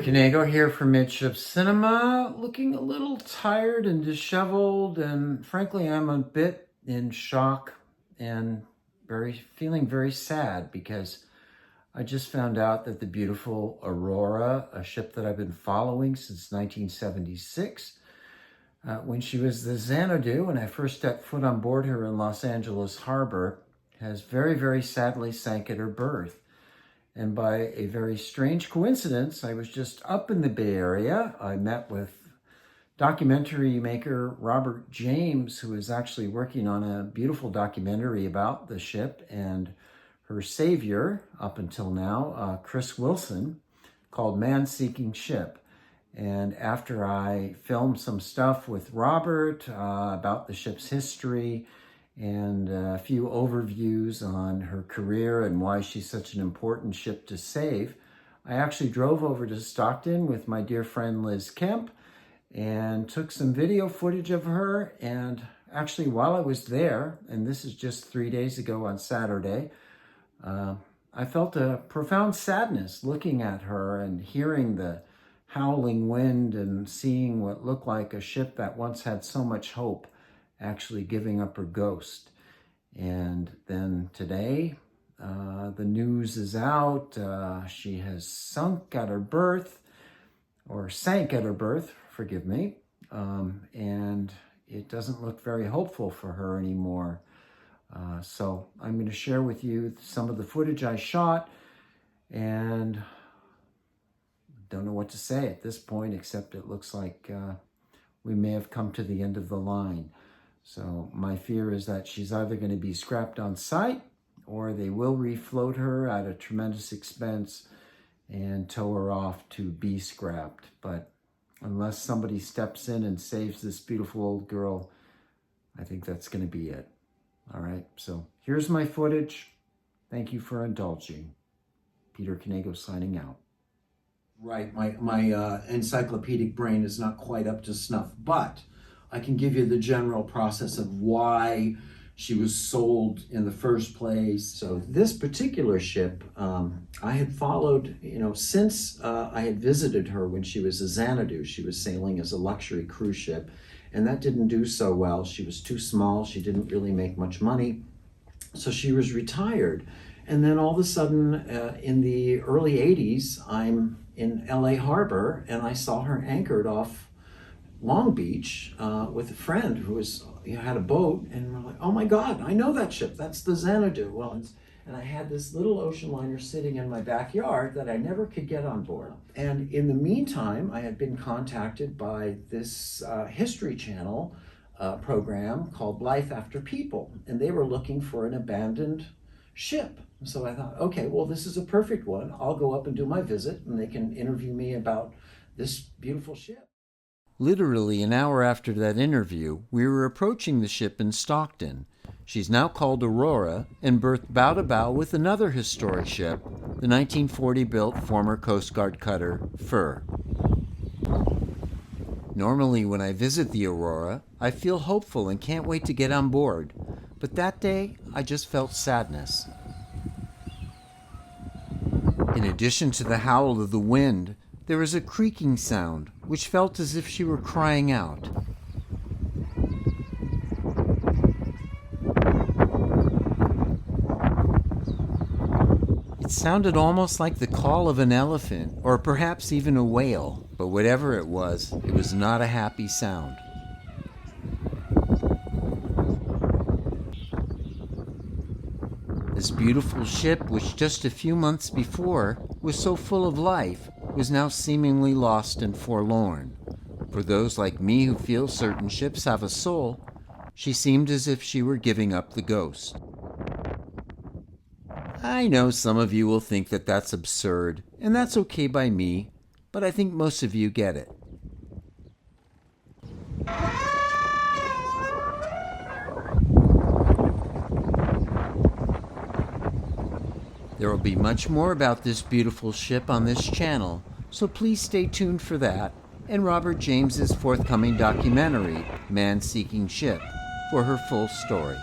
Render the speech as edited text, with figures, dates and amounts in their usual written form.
Canego here from Midship Cinema, looking a little tired and disheveled, and frankly, I'm a bit in shock and feeling very sad because I just found out that the beautiful Aurora, a ship that I've been following since 1976, when she was the Xanadu, when I first stepped foot on board her in Los Angeles Harbor, has very, very sadly sank at her berth. And by a very strange coincidence, I was just up in the Bay Area. I met with documentary maker Robert James, who is actually working on a beautiful documentary about the ship and her savior up until now, Chris Wilson, called Man Seeking Ship. And after I filmed some stuff with Robert about the ship's history, and a few overviews on her career and why she's such an important ship to save, I actually drove over to Stockton with my dear friend Liz Kemp and took some video footage of her. And actually, while I was there, and this is just 3 days ago on Saturday, I felt a profound sadness looking at her and hearing the howling wind and seeing what looked like a ship that once had so much hope actually giving up her ghost. And then today, the news is out. She has sunk at her berth, or sank at her berth, forgive me. And it doesn't look very hopeful for her anymore. So I'm going to share with you some of the footage I shot, and don't know what to say at this point, except it looks like we may have come to the end of the line. So my fear is that she's either going to be scrapped on site, or they will refloat her at a tremendous expense and tow her off to be scrapped. But unless somebody steps in and saves this beautiful old girl, I think that's going to be it. All right, so here's my footage. Thank you for indulging. Peter Canego signing out. Right, my encyclopedic brain is not quite up to snuff, but I can give you the general process of why she was sold in the first place. So this particular ship, I had followed, since I had visited her when she was a Xanadu. She was sailing as a luxury cruise ship, and that didn't do so well. She was too small. She didn't really make much money. So she was retired. And then all of a sudden, in the early 80s, I'm in LA Harbor, and I saw her anchored off Long Beach with a friend who had a boat, and we're like, oh my God, I know that ship. That's the Xanadu. Well, and I had this little ocean liner sitting in my backyard that I never could get on board. And in the meantime, I had been contacted by this History Channel program called Life After People, and they were looking for an abandoned ship. So I thought, okay, well, this is a perfect one. I'll go up and do my visit, and they can interview me about this beautiful ship. Literally an hour after that interview, we were approaching the ship in Stockton. She's now called Aurora and berthed bow to bow with another historic ship, the 1940-built former Coast Guard cutter, Fur. Normally when I visit the Aurora, I feel hopeful and can't wait to get on board. But that day, I just felt sadness. In addition to the howl of the wind, there was a creaking sound, which felt as if she were crying out. It sounded almost like the call of an elephant, or perhaps even a whale, but whatever it was not a happy sound. This beautiful ship, which just a few months before was so full of life, was now seemingly lost and forlorn. For those like me who feel certain ships have a soul, she seemed as if she were giving up the ghost. I know some of you will think that that's absurd, and that's okay by me, but I think most of you get it. There will be much more about this beautiful ship on this channel, so please stay tuned for that, and Robert James's forthcoming documentary, Man Seeking Ship, for her full story.